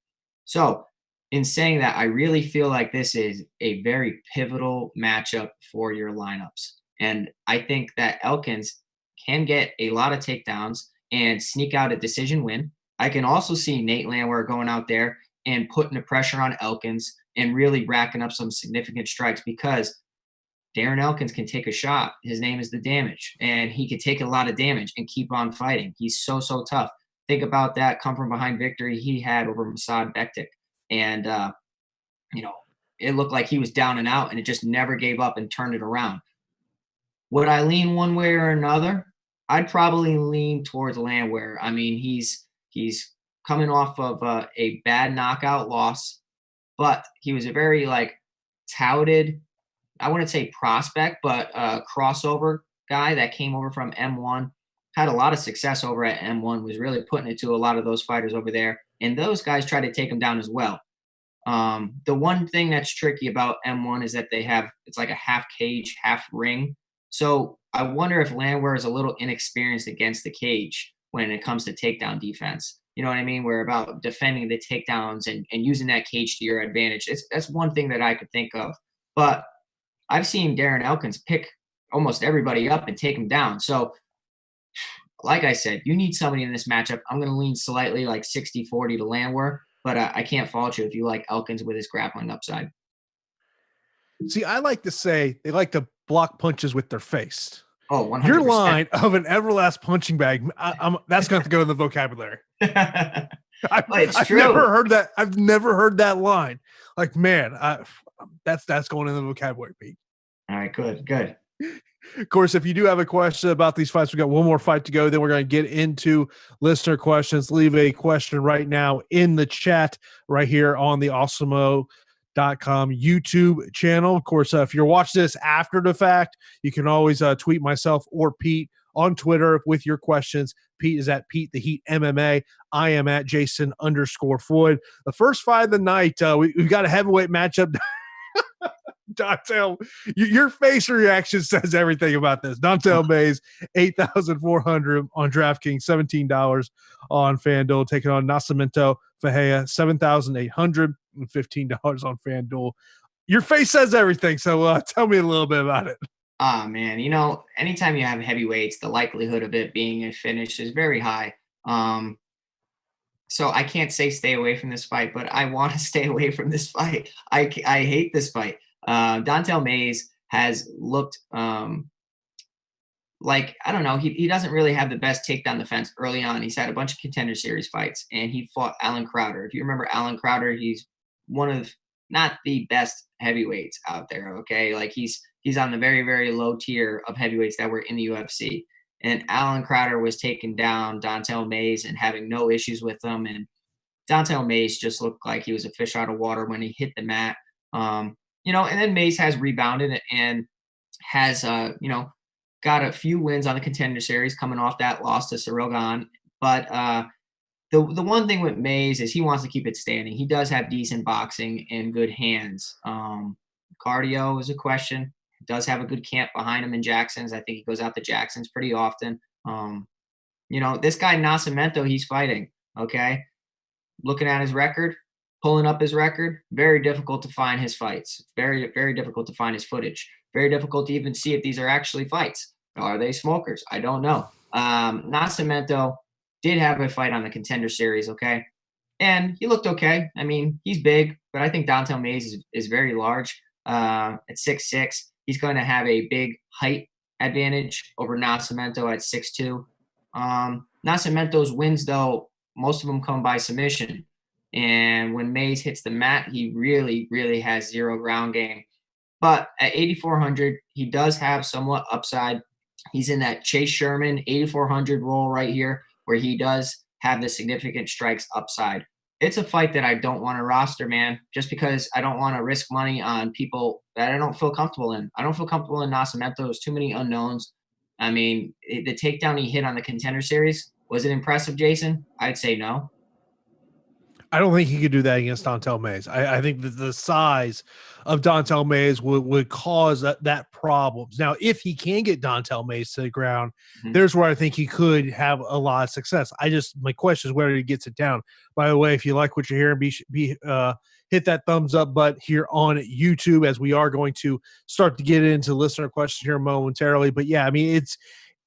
So in saying that, I really feel like this is a very pivotal matchup for your lineups. And I think that Elkins can get a lot of takedowns and sneak out a decision win. I can also see Nate Landwehr going out there and putting the pressure on Elkins and really racking up some significant strikes, because Darren Elkins can take a shot. His name is the damage, and he could take a lot of damage and keep on fighting. He's so tough. Think about that come from behind victory he had over Masad Bektik. And, it looked like he was down and out, and it just never gave up and turned it around. Would I lean one way or another? I'd probably lean towards Landwehr. I mean, he's coming off of a bad knockout loss, but he was a very touted, I wouldn't say prospect, but crossover guy that came over from M1, had a lot of success over at M1, was really putting it to a lot of those fighters over there. And those guys tried to take him down as well. The one thing that's tricky about M1 is that it's like a half cage, half ring. So I wonder if Landwehr is a little inexperienced against the cage when it comes to takedown defense. You know what I mean? We're about defending the takedowns and using that cage to your advantage. That's one thing that I could think of. But I've seen Darren Elkins pick almost everybody up and take them down. So like I said, you need somebody in this matchup. I'm going to lean slightly like 60-40 to Landwehr, but I can't fault you if you like Elkins with his grappling upside. See, I like to say they like to block punches with their face. Oh, 100%. Your line of an Everlast punching bag, that's going to go in the vocabulary. It's I've true. never heard that. I've never heard that line. Like, man, that's going in the vocabulary, Pete. All right, good. Of course, if you do have a question about these fights, we got one more fight to go. Then we're going to get into listener questions. Leave a question right now in the chat right here on the Awesemo.com YouTube channel. Of course, if you're watching this after the fact, you can always tweet myself or Pete on Twitter with your questions. Pete is at Pete the Heat MMA. I am at Jason_Floyd. The first fight of the night, we've got a heavyweight matchup. Dontel, your face reaction says everything about this. Dontel Baeza, 8,400 on DraftKings, $17 on FanDuel, taking on Nascimento Fajea, $7,800 and $15 on FanDuel. Your face says everything, so tell me a little bit about it. Man, anytime you have heavyweights, the likelihood of it being a finish is very high. So I can't say stay away from this fight, but I want to stay away from this fight. I hate this fight. Dontel Baeza has looked like, I don't know, he doesn't really have the best takedown defense early on. He's had a bunch of Contender Series fights, and he fought Alan Crowder. If you remember Alan Crowder, he's one of not the best heavyweights out there, okay? Like he's on the very, very low tier of heavyweights that were in the UFC. And Alan Crowder was taking down Dontel Baeza and having no issues with him. And Dontel Baeza just looked like he was a fish out of water when he hit the mat. And then Baeza has rebounded and has, got a few wins on the Contender Series coming off that loss to Cyril Gane. But the one thing with Baeza is he wants to keep it standing. He does have decent boxing and good hands. Cardio is a question. He does have a good camp behind him in Jackson's. I think he goes out to Jackson's pretty often. This guy Nascimento, he's fighting, okay? Looking at his record, pulling up his record, very difficult to find his fights. Very, very difficult to find his footage. Very difficult to even see if these are actually fights. Are they smokers? I don't know. Nascimento did have a fight on the Contender Series, okay? And he looked okay. I mean, he's big, but I think Dontel Baeza is very large. At 6'6", he's going to have a big height advantage over Nascimento at 6'2". Nascimento's wins, though, most of them come by submission. And when Baeza hits the mat, he really, really has zero ground game. But at 8,400, he does have somewhat upside. He's in that Chase Sherman 8,400 role right here, where he does have the significant strikes upside. It's a fight that I don't want to roster, man, just because I don't want to risk money on people that I don't feel comfortable in. I don't feel comfortable in Nascimento. There's too many unknowns. I mean, the takedown he hit on the Contender Series, was it impressive, Jason? I'd say no. I don't think he could do that against Dontel Mays. I think that the size of Dontel Mays would cause that problems. Now, if he can get Dontel Mays to the ground, Mhm. there's where I think he could have a lot of success. My question is whether he gets it down. By the way, if you like what you're hearing, hit that thumbs up button here on YouTube, as we are going to start to get into listener questions here momentarily. But yeah, I mean,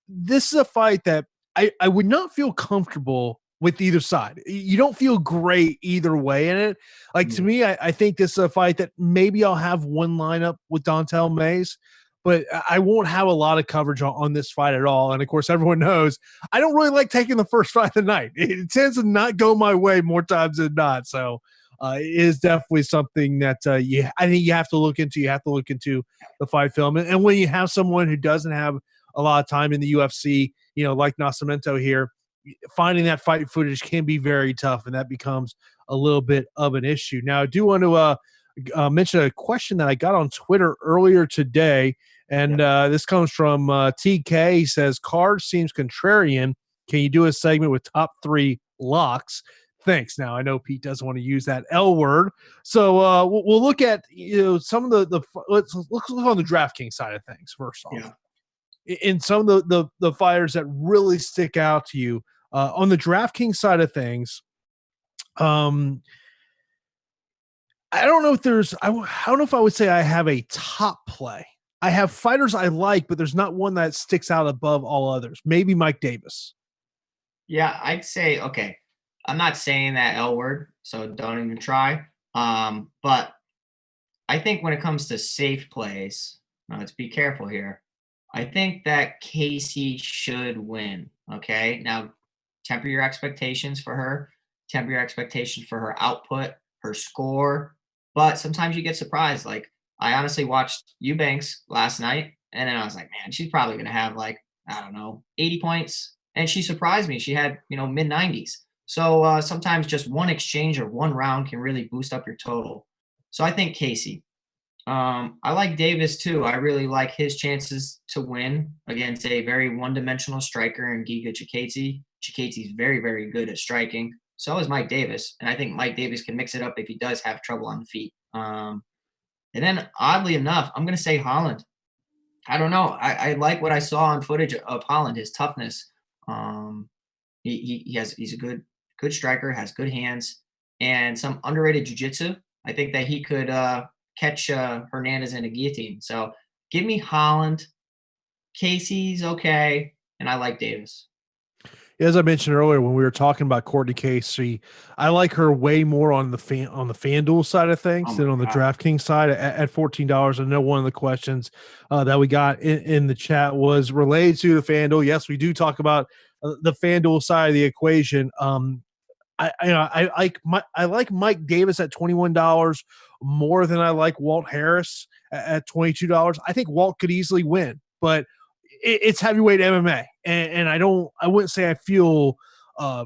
this is a fight that I would not feel comfortable with either side. You don't feel great either way in it. Like, to Yeah. me, I think this is a fight that maybe I'll have one lineup with Dontel Mays, but I won't have a lot of coverage on this fight at all. And of course, everyone knows I don't really like taking the first fight of the night. It tends to not go my way more times than not. So it is definitely something that I think you have to look into. You have to look into the fight film. And when you have someone who doesn't have a lot of time in the UFC, like Nascimento here, finding that fight footage can be very tough, and that becomes a little bit of an issue. Now, I do want to mention a question that I got on Twitter earlier today, and this comes from TK. He says, Card seems contrarian. Can you do a segment with top 3 locks? Thanks. Now, I know Pete doesn't want to use that L word, so we'll look at some of the let's look on the DraftKings side of things first off. Yeah. In some of the fighters that really stick out to you on the DraftKings side of things. I don't know if I don't know if I would say I have a top play. I have fighters I like, but there's not one that sticks out above all others. Maybe Mike Davis. Yeah, I'd say, okay, I'm not saying that L word, so don't even try. But I think when it comes to safe plays, now let's be careful here. I think that Casey should win. Okay. Now, temper your expectations for her, temper your expectations for her output, her score. But sometimes you get surprised. Like, I honestly watched Eubanks last night, and then I was like, man, she's probably going to have, like, I don't know, 80 points. And she surprised me. She had, mid 90s. So sometimes just one exchange or one round can really boost up your total. So I think Casey. I like Davis too. I really like his chances to win against a very one-dimensional striker in Giga Chikadze. Chikadze's very, very good at striking. So is Mike Davis, and I think Mike Davis can mix it up if he does have trouble on the feet. And then, oddly enough, I'm going to say Holland. I don't know. I like what I saw on footage of Holland. His toughness. He's a good striker, has good hands, and some underrated jiu-jitsu. I think that he could catch Hernandez in a guillotine. So give me Holland. Casey's okay, and I like Davis. As I mentioned earlier, when we were talking about Courtney Casey, I like her way more on the FanDuel side of things Oh than my on the God. DraftKings side at $14. I know one of the questions that we got in the chat was related to the FanDuel. Yes, we do talk about the FanDuel side of the equation. I like Mike Davis at $21 more than I like Walt Harris at $22. I think Walt could easily win, but it's heavyweight MMA, and I wouldn't say I feel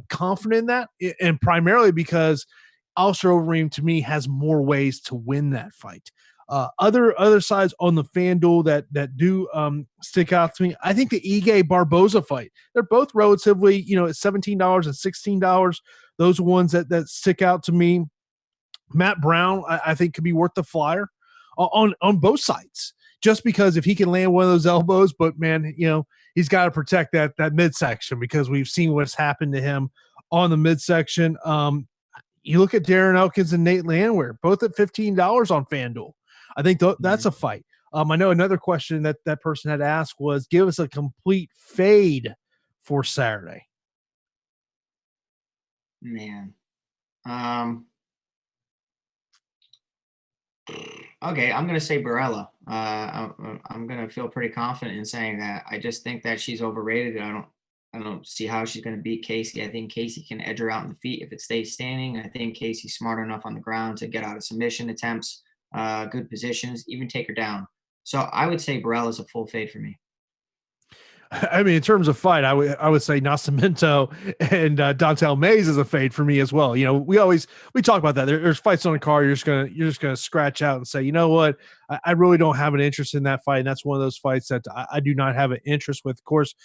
confident in that, and primarily because Alistair Overeem to me has more ways to win that fight. Other sides on the FanDuel that do stick out to me. I think the Ige Barboza fight. They're both relatively, at $17 and $16. Those are ones that stick out to me. Matt Brown, I think, could be worth the flyer on both sides. Just because if he can land one of those elbows, but man, he's got to protect that midsection because we've seen what's happened to him on the midsection. You look at Darren Elkins and Nate Landwehr, both at $15 on FanDuel. I think that's a fight. I know another question that person had asked was, give us a complete fade for Saturday. Man. Okay, I'm going to say Borella. I'm going to feel pretty confident in saying that. I just think that she's overrated. I don't see how she's going to beat Casey. I think Casey can edge her out in the feet if it stays standing. I think Casey's smart enough on the ground to get out of submission attempts, good positions, even take her down. So I would say Borella's a full fade for me. I mean, in terms of fight, I would say Nascimento and Dontel Mays is a fade for me as well. You know, we talk about that. There's fights on the card. You're just gonna scratch out and say, you know what, I really don't have an interest in that fight. And that's one of those fights that I do not have an interest with. Of course,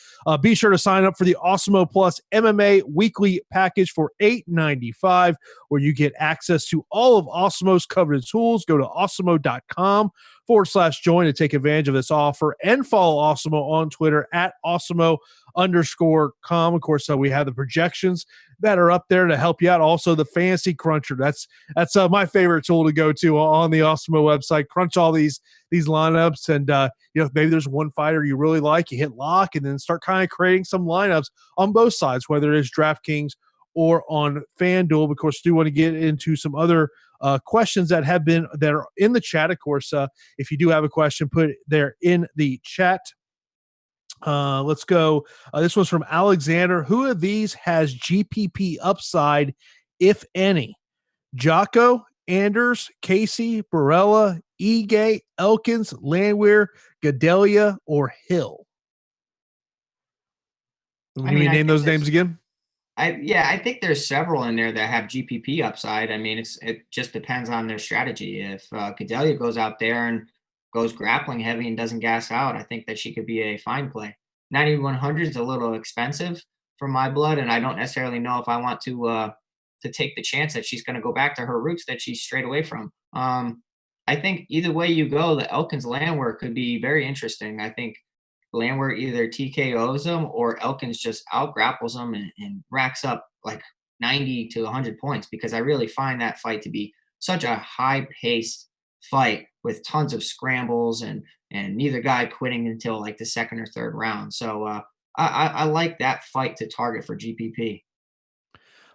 be sure to sign up for the Awesemo Plus MMA weekly package for $8.95, where you get access to all of Awesemo's coveted tools. Go to awesemo.com/join to take advantage of this offer, and follow Awesemo on Twitter at Awesemo_com. Of course, we have the projections that are up there to help you out. Also, the Fantasy Cruncher. That's my favorite tool to go to on the Awesemo website. Crunch all these lineups, and you know, maybe there's one fighter you really like, you hit lock, and then start kind of creating some lineups on both sides, whether it is DraftKings or on FanDuel. Of course, do want to get into some other questions that are in the chat. Of course, if you do have a question, put it there in the chat. Let's go. This one's from Alexander. Who of these has GPP upside, if any? Jocko, Anders, Casey, Borella, Ige, Elkins, Landwehr, Gadelha, or Hill? Can you name those names again? I think there's several in there that have GPP upside. I mean, it just depends on their strategy. If Gadelha goes out there and goes grappling heavy and doesn't gas out, I think that she could be a fine play. 9,100 is a little expensive for my blood, and I don't necessarily know if I want to take the chance that she's going to go back to her roots that she's strayed away from. I think either way you go, the Elkins Landwehr could be very interesting. I think Landwehr either TKOs him or Elkins just out grapples him and racks up like 90 to 100 points, because I really find that fight to be such a high paced fight with tons of scrambles and neither guy quitting until like the second or third round. So I like that fight to target for GPP.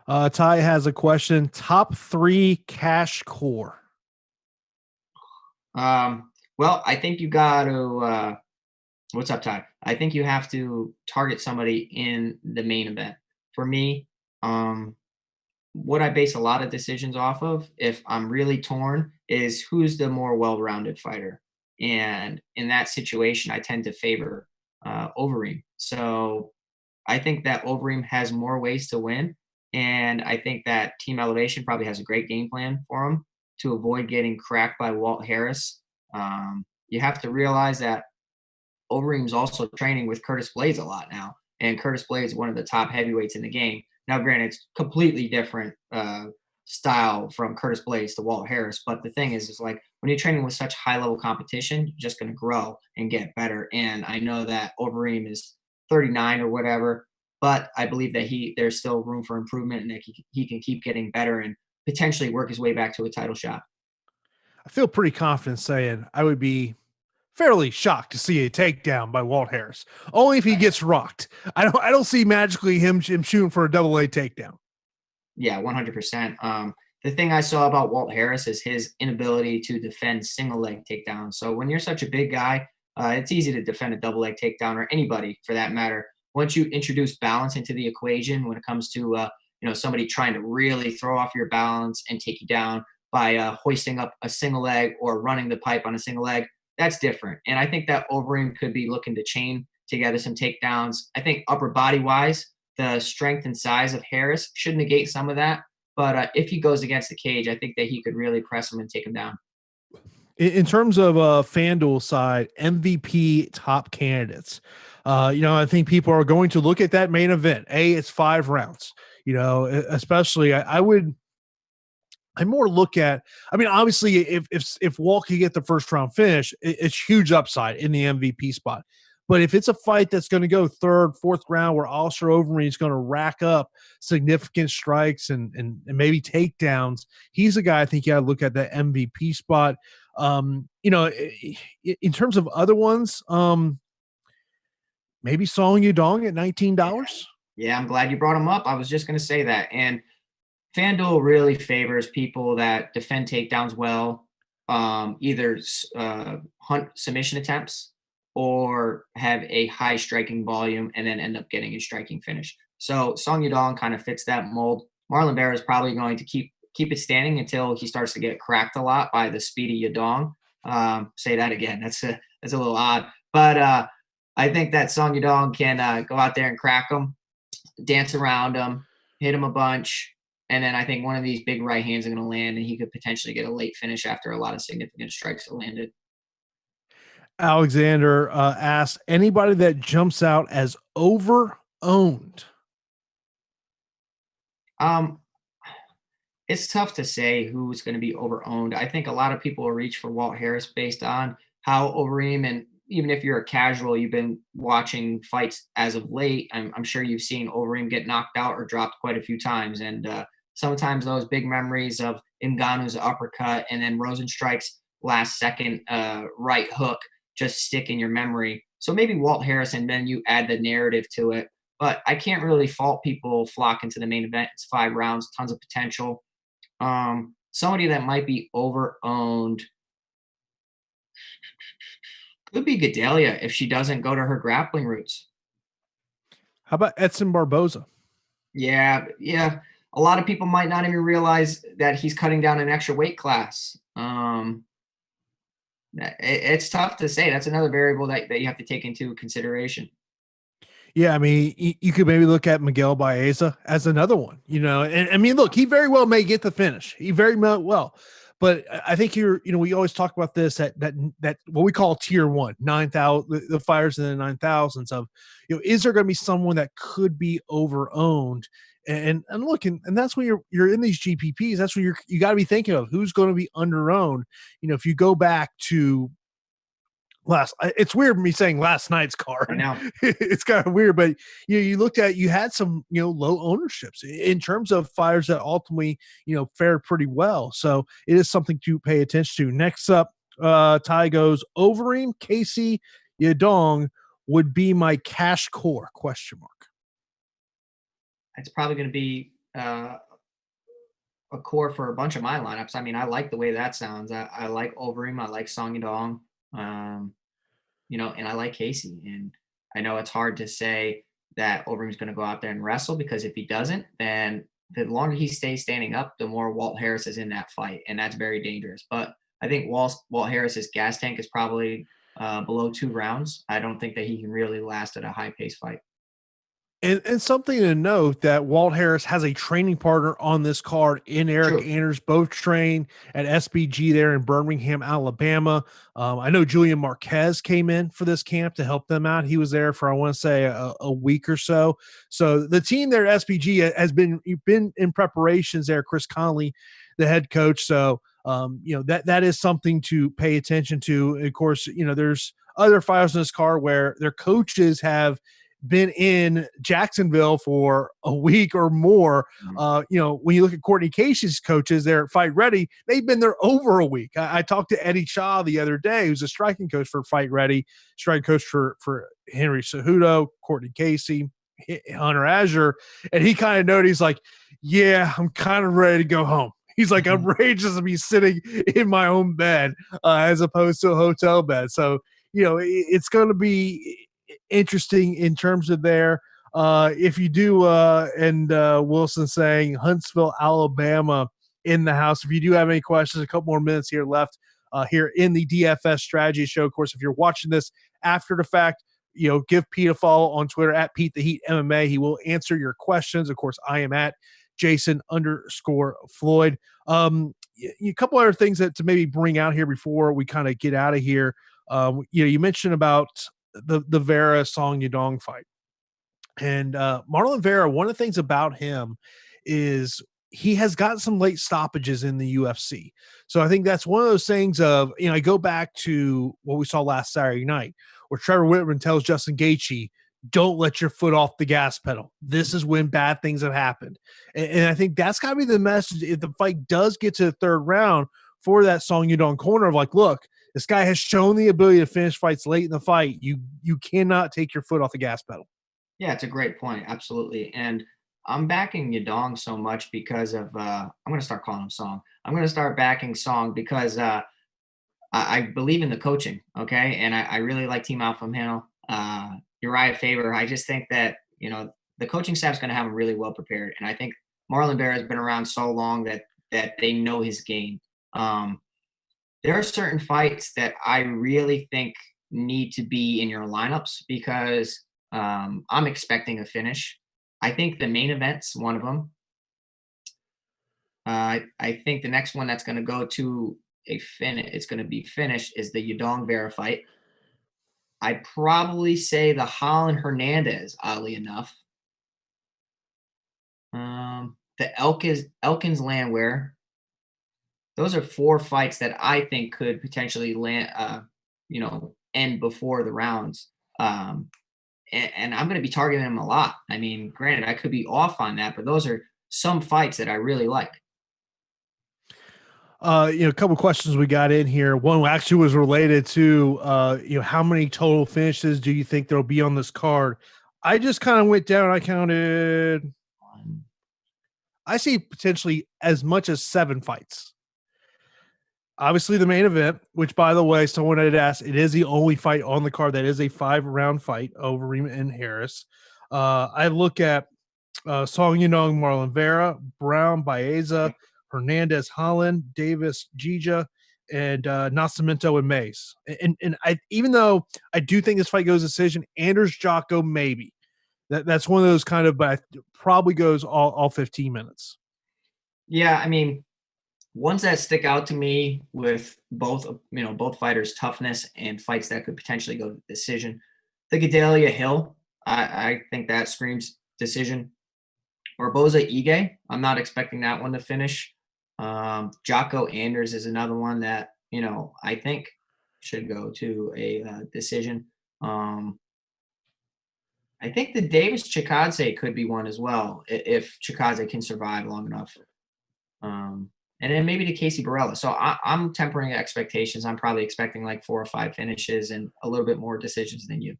Ty has a question. Top 3 cash core. Well, I think you got to what's up, Ty? I think you have to target somebody in the main event. For me, what I base a lot of decisions off of, if I'm really torn, is who's the more well-rounded fighter. And in that situation, I tend to favor Overeem. So I think that Overeem has more ways to win. And I think that Team Elevation probably has a great game plan for him to avoid getting cracked by Walt Harris. You have to realize that Overeem's also training with Curtis Blades a lot now. And Curtis Blades is one of the top heavyweights in the game. Now, granted, it's completely different style from Curtis Blades to Walt Harris. But the thing is like when you're training with such high-level competition, you're just going to grow and get better. And I know that Overeem is 39 or whatever, but I believe that there's still room for improvement and that he can keep getting better and potentially work his way back to a title shot. I feel pretty confident saying I would be fairly shocked to see a takedown by Walt Harris. Only if he gets rocked. I don't see magically him shooting for a double-A takedown. Yeah, 100%. The thing I saw about Walt Harris is his inability to defend single leg takedowns. So when you're such a big guy, it's easy to defend a double leg takedown, or anybody for that matter. Once you introduce balance into the equation, when it comes to somebody trying to really throw off your balance and take you down by hoisting up a single leg or running the pipe on a single leg, that's different. And I think that Overeem could be looking to chain together some takedowns. I think upper body wise, the strength and size of Harris should negate some of that. But if he goes against the cage, I think that he could really press him and take him down. In terms of FanDuel side, MVP top candidates, I think people are going to look at that main event. It's 5 rounds, especially I more look at, obviously if Walt can get the first round finish, it's huge upside in the MVP spot. But if it's a fight that's going to go 3rd, 4th round where Alistair Overeem is going to rack up significant strikes and maybe takedowns, he's a guy I think you got to look at that MVP spot. In terms of other ones, maybe Song Yadong at $19. Yeah, I'm glad you brought him up. I was just going to say that. And FanDuel really favors people that defend takedowns well, either hunt submission attempts or have a high striking volume and then end up getting a striking finish. So Song Yadong kind of fits that mold. Marlon Vera is probably going to keep it standing until he starts to get cracked a lot by the speedy Yadong. Say that again. That's a little odd. But I think that Song Yadong can go out there and crack him, dance around him, hit him a bunch, and then I think one of these big right hands are going to land, and he could potentially get a late finish after a lot of significant strikes that landed. Alexander asks, anybody that jumps out as over owned? Um, it's tough to say who's going to be over owned. I think a lot of people will reach for Walt Harris based on how Overeem, and even if you're a casual, you've been watching fights as of late. I'm sure you've seen Overeem get knocked out or dropped quite a few times, and sometimes those big memories of Ngannou's uppercut and then Rosenstrike's last second right hook just stick in your memory. So maybe Walt Harris, and then you add the narrative to it. But I can't really fault people flocking to the main event. It's 5 rounds, tons of potential. Somebody that might be over owned could be Gadelha if she doesn't go to her grappling roots. How about Edson Barboza? Yeah, yeah. A lot of people might not even realize that he's cutting down an extra weight class. It's tough to say. That's another variable that you have to take into consideration. Yeah, I mean, you could maybe look at Miguel Baeza as another one, and I mean, look, he very well may get the finish. He very well, but I think we always talk about this, that what we call tier one, 9,000, the fighters in the 9,000s of, is there going to be someone that could be over owned? And look, and that's when you're in these GPPs, that's when you got to be thinking of who's going to be under owned. If you go back to it's weird me saying last night's card. I know. It's kind of weird, but you looked at, you had some, low ownerships in terms of fighters that ultimately, fared pretty well. So it is something to pay attention to. Next up, Ty goes, Overeem, Casey, Yadong would be my cash core, ? It's probably going to be a core for a bunch of my lineups. I mean, I like the way that sounds. I like Overeem. I like Song Yadong. And I like Casey. And I know it's hard to say that Overeem's going to go out there and wrestle, because if he doesn't, then the longer he stays standing up, the more Walt Harris is in that fight. And that's very dangerous. But I think Walt Harris's gas tank is probably below 2 rounds. I don't think that he can really last at a high pace fight. And something to note that Walt Harris has a training partner on this card in Eric True. Anders, both trained at SBG there in Birmingham, Alabama. I know Julian Marquez came in for this camp to help them out. He was there for, I want to say, a week or so. So the team there at SBG has been in preparations there. Chris Conley, the head coach. So, that is something to pay attention to. And of course, there's other fighters in this card where their coaches have been in Jacksonville for a week or more. When you look at Courtney Casey's coaches there at Fight Ready, they've been there over a week. I talked to Eddie Shaw the other day, who's a striking coach for Fight Ready, striking coach for Henry Cejudo, Courtney Casey, Hunter Azure, and he kind of noted, he's like, yeah, I'm kind of ready to go home. He's like, I'm ready just to be sitting in my own bed as opposed to a hotel bed. So, it's going to be interesting in terms of there. If you do, and Wilson saying Huntsville, Alabama in the house. If you do have any questions, a couple more minutes here left here in the DFS Strategy Show. Of course, if you're watching this after the fact, give Pete a follow on Twitter at Pete the Heat MMA. He will answer your questions. Of course, I am at Jason_Floyd. A couple other things to maybe bring out here before we kind of get out of here. You mentioned about the Vera Song Yadong fight, and Marlon Vera. One of the things about him is he has gotten some late stoppages in the UFC. So I think that's one of those things of, I go back to what we saw last Saturday night where Trevor Whitman tells Justin Gaethje, don't let your foot off the gas pedal. This is when bad things have happened. And I think that's got to be the message if the fight does get to the third round for that Song Yadong corner of like, look, this guy has shown the ability to finish fights late in the fight. You cannot take your foot off the gas pedal. Yeah, it's a great point. Absolutely. And I'm backing Yadong so much because of I'm going to start calling him Song. I'm going to start backing Song because I believe in the coaching. Okay. And I really like Team Alpha Male, Uriah Faber. I just think that, the coaching staff is going to have him really well prepared. And I think Marlon Vera has been around so long that they know his game. There are certain fights that I really think need to be in your lineups because I'm expecting a finish. I think the main event's one of them. I think the next one that's going to go to a finish, it's going to be finished, is the Yadong Vera fight. I'd probably say the Holland Hernandez, oddly enough. The Elkins Landwehr. Those are 4 fights that I think could potentially end before the rounds. And I'm going to be targeting them a lot. I mean, granted, I could be off on that, but those are some fights that I really like. A couple questions we got in here. One actually was related to, how many total finishes do you think there'll be on this card? I just kind of went down. I counted. I see potentially as much as 7 fights. Obviously, the main event, which, by the way, someone had asked, it is the only fight on the card that is a 5-round fight, Overeem and Harris. I look at Song Yadong, Marlon Vera, Brown, Baeza, Hernandez, Holland, Davis, Jija, and Nascimento and Mace. And I, even though I do think this fight goes decision, Anders Jocko, maybe. That's one of those kind of, but probably goes all 15 minutes. Yeah, I mean, ones that stick out to me with both fighters' toughness and fights that could potentially go decision. The Gadelha Hill, I think that screams decision. Barboza Ige, I'm not expecting that one to finish. Jocko Anders is another one that, I think should go to a decision. I think the Davis Chikadze could be one as well if Chikadze can survive long enough. And then maybe the Casey Borella. So I'm tempering expectations. I'm probably expecting like 4 or 5 finishes and a little bit more decisions than you.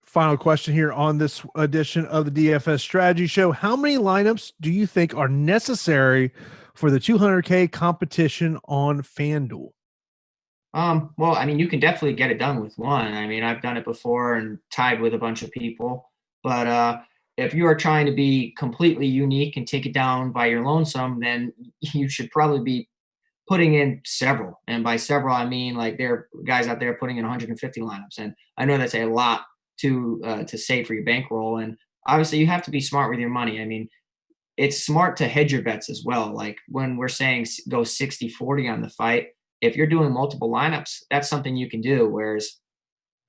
Final question here on this edition of the DFS Strategy Show. How many lineups do you think are necessary for the 200K competition on FanDuel? Well, I mean, you can definitely get it done with one. I mean, I've done it before and tied with a bunch of people. But if you are trying to be completely unique and take it down by your lonesome, then you should probably be putting in several. And by several, I mean like there are guys out there putting in 150 lineups. And I know that's a lot to save for your bankroll. And obviously, you have to be smart with your money. I mean, it's smart to hedge your bets as well. Like when we're saying go 60-40 on the fight, if you're doing multiple lineups, that's something you can do. Whereas,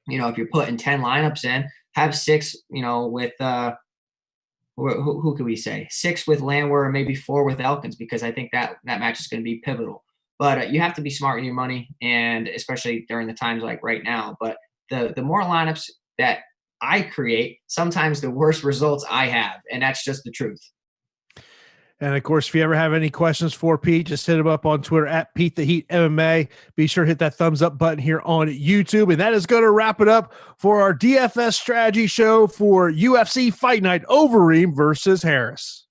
if you're putting 10 lineups in, have 6, with who could we say? 6 with Landwehr or maybe 4 with Elkins, because I think that match is going to be pivotal. But you have to be smart with your money, and especially during the times like right now. But the more lineups that I create, sometimes the worse results I have, and that's just the truth. And of course, if you ever have any questions for Pete, just hit him up on Twitter at Pete the Heat MMA. Be sure to hit that thumbs up button here on YouTube. And that is going to wrap it up for our DFS strategy show for UFC Fight Night, Overeem versus Harris.